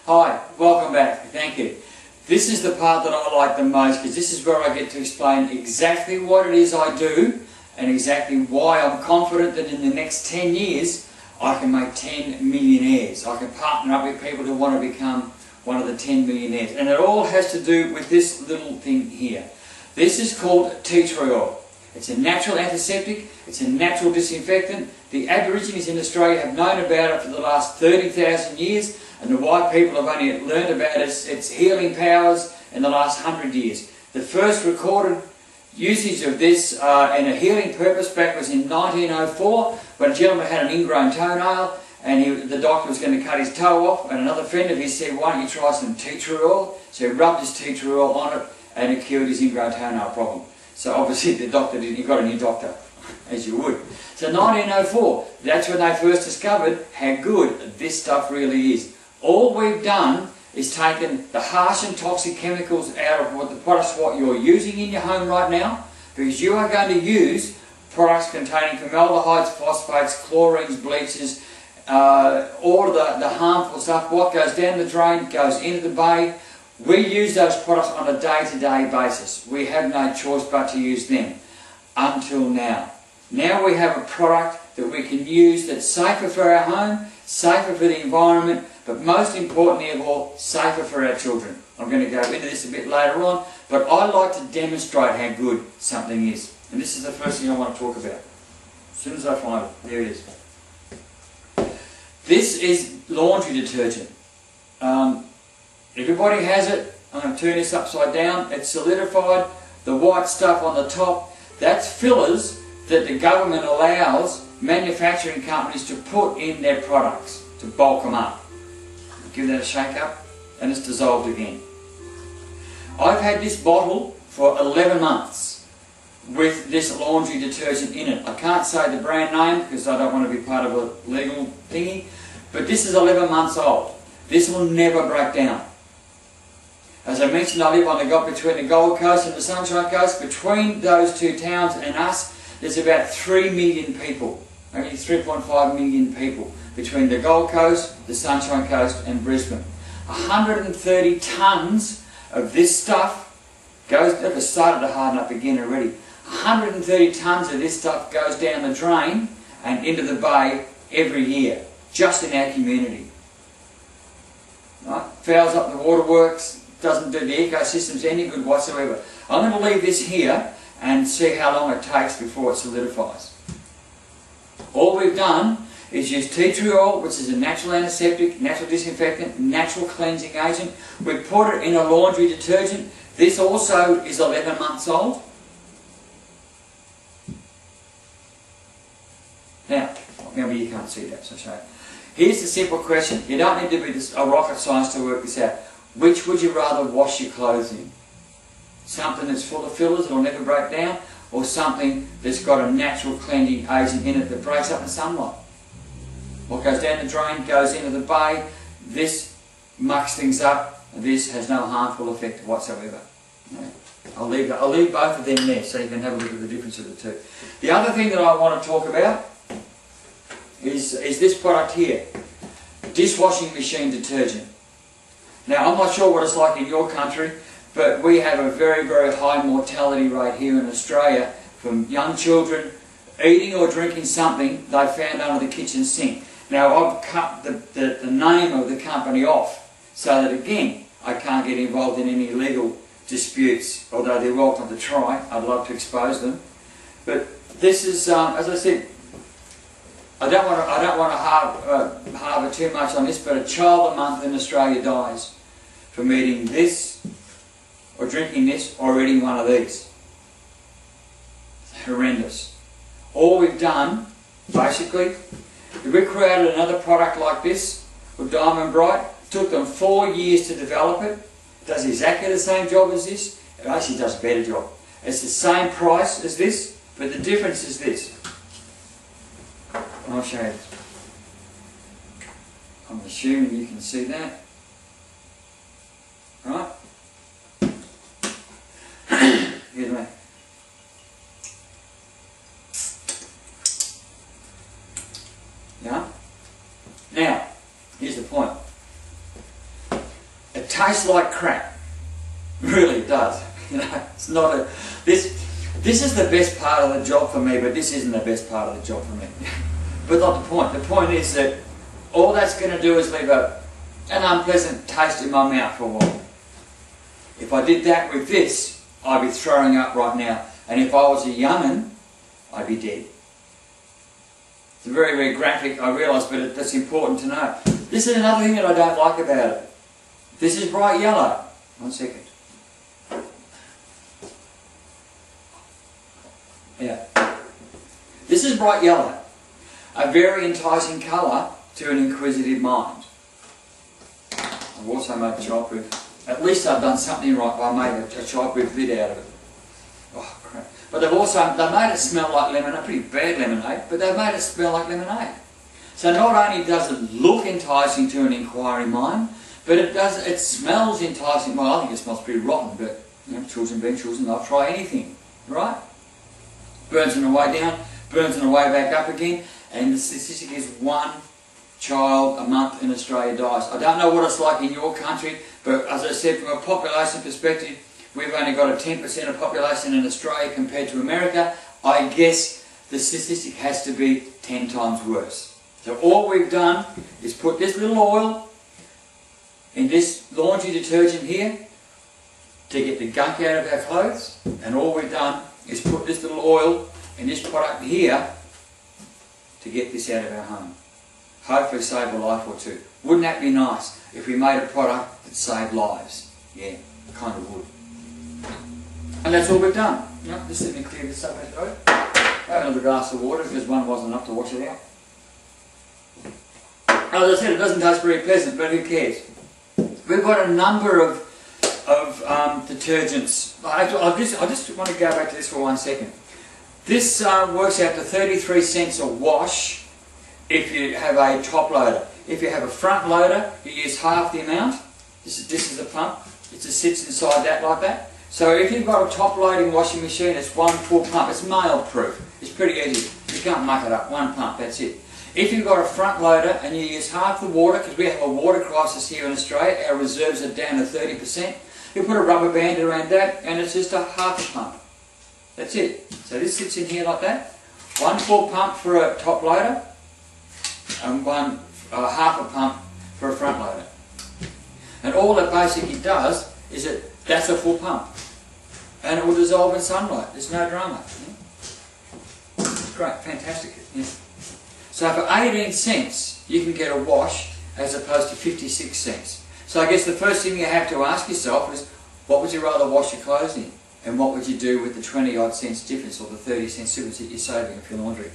Hi, welcome back. Thank you. This is the part that I like the most because this is where I get to explain exactly what it is I do and exactly why I'm confident that in the next 10 years I can make 10 millionaires. I can partner up with people who want to become one of the 10 millionaires. And it all has to do with this little thing here. This is called tea tree oil. It's a natural antiseptic, it's a natural disinfectant. The Aborigines in Australia have known about it for the last 30,000 years, and the white people have only learned about its healing powers in the last 100 years. The first recorded usage of this in a healing purpose back was in 1904, when a gentleman had an ingrown toenail, and the doctor was going to cut his toe off, and another friend of his said, "Why don't you try some tea tree oil?" So he rubbed his tea tree oil on it, and it cured his ingrown toenail problem. So obviously the doctor didn't, he got a new doctor, as you would. So 1904, that's when they first discovered how good this stuff really is. All we've done is taken the harsh and toxic chemicals out of what the products what you're using in your home right now, because you are going to use products containing formaldehydes, phosphates, chlorines, bleaches, all of the harmful stuff. What goes down the drain goes into the bay. We use those products on a day-to-day basis. We have no choice but to use them until now. Now we have a product that we can use that's safer for our home, safer for the environment, but most importantly of all, safer for our children. I'm going to go into this a bit later on, but I like to demonstrate how good something is. And this is the first thing I want to talk about. As soon as I find it, there it is. This is laundry detergent. Everybody has it. I'm going to turn this upside down. It's solidified. The white stuff on the top, that's fillers that the government allows manufacturing companies to put in their products to bulk them up. Give that a shake up and it's dissolved again. I've had this bottle for 11 months with this laundry detergent in it. I can't say the brand name because I don't want to be part of a legal thingy, but this is 11 months old. This will never break down. As I mentioned, I live on between the Gold Coast and the Sunshine Coast. Between those two towns and us, there's about 3 million people. Only 3.5 million people between the Gold Coast, the Sunshine Coast and Brisbane. 130 tonnes of this stuff goes, look, it's started to harden up again already. 130 tonnes of this stuff goes down the drain and into the bay every year, just in our community. Right? Fouls up the waterworks, doesn't do the ecosystems any good whatsoever. I'm going to leave this here and see how long it takes before it solidifies. All we've done is use tea tree oil, which is a natural antiseptic, natural disinfectant, natural cleansing agent. We put it in a laundry detergent. This also is 11 months old. Now, maybe you can't see that, so I'll show you. Here's the simple question. You don't need to be a rocket science to work this out. Which would you rather wash your clothes in? Something that's full of fillers that will never break down, or something that's got a natural cleansing agent in it that breaks up in sunlight? What goes down the drain goes into the bay. This mucks things up. This has no harmful effect whatsoever. I'll leave both of them there so you can have a look at the difference of the two. The other thing that I want to talk about is this product here, dishwashing machine detergent. Now, I'm not sure what it's like in your country, but we have a very, very high mortality rate here in Australia from young children eating or drinking something they found under the kitchen sink. Now, I've cut the name of the company off so that, again, I can't get involved in any legal disputes, although they're welcome to try. I'd love to expose them. But this is, as I said, I don't want to harbour too much on this, but a child a month in Australia dies from eating this, or drinking this, or eating one of these. It's horrendous. All we've done, basically, if we created another product like this with Diamond Bright, it took them 4 years to develop it. It does exactly the same job as this. It actually does a better job. It's the same price as this, but the difference is this. And I'll show you. I'm assuming you can see that. Right? Excuse me. Yeah? Now, here's the point. tastes like crap. Really it does. You know, it's not a... This is the best part of the job for me, but this isn't the best part of the job for me. But not the point. The point is that all that's going to do is leave an unpleasant taste in my mouth for a while. If I did that with this, I'd be throwing up right now. And if I was a young'un, I'd be dead. It's very, very graphic, I realise, but that's important to know. This is another thing that I don't like about it. This is bright yellow. 1 second. Yeah. This is bright yellow. A very enticing colour to an inquisitive mind. I've also made a childproof. At least I've done something right by making a childproof lid out of it. Oh crap. But they made it smell like lemonade, pretty bad lemonade, but they've made it smell like lemonade. So not only does it look enticing to an inquiring mind, but it smells enticing. Well, I think it smells pretty rotten, but you know, children being children, they'll try anything, right? Burns on the way down, burns on the way back up again, and the statistic is 1 child a month in Australia dies. I don't know what it's like in your country, but as I said, from a population perspective, we've only got a 10% of population in Australia compared to America. I guess the statistic has to be 10 times worse. So all we've done is put this little oil in this laundry detergent here to get the gunk out of our clothes, and all we've done is put this little oil in this product here to get this out of our home. Hopefully save a life or two. Wouldn't that be nice if we made a product that saved lives? Yeah, kind of would. And that's all we've done. You know, just let me clear this up my throat. Have another glass of water because one wasn't enough to wash it out. As I said, it doesn't taste very pleasant, but who cares? We've got a number of detergents. I just want to go back to this for 1 second. This works out to 33 cents a wash if you have a top loader. If you have a front loader, you use half the amount. This is the pump. It just sits inside that like that. So if you've got a top loading washing machine, it's 1 full pump. It's male proof. It's pretty easy. You can't muck it up. 1 pump, that's it. If you've got a front loader and you use half the water, because we have a water crisis here in Australia, our reserves are down to 30%, you put a rubber band around that and it's just a half pump. That's it. So this sits in here like that. 1 full pump for a top loader and half a pump for a front loader. And all it basically does is that's a full pump. And it will dissolve in sunlight. There's no drama. Yeah? Great, fantastic. Yeah. So for 18 cents you can get a wash as opposed to 56 cents. So I guess the first thing you have to ask yourself is, what would you rather wash your clothes in? And what would you do with the 20 odd cents difference or the 30 cents difference that you're saving for your laundry?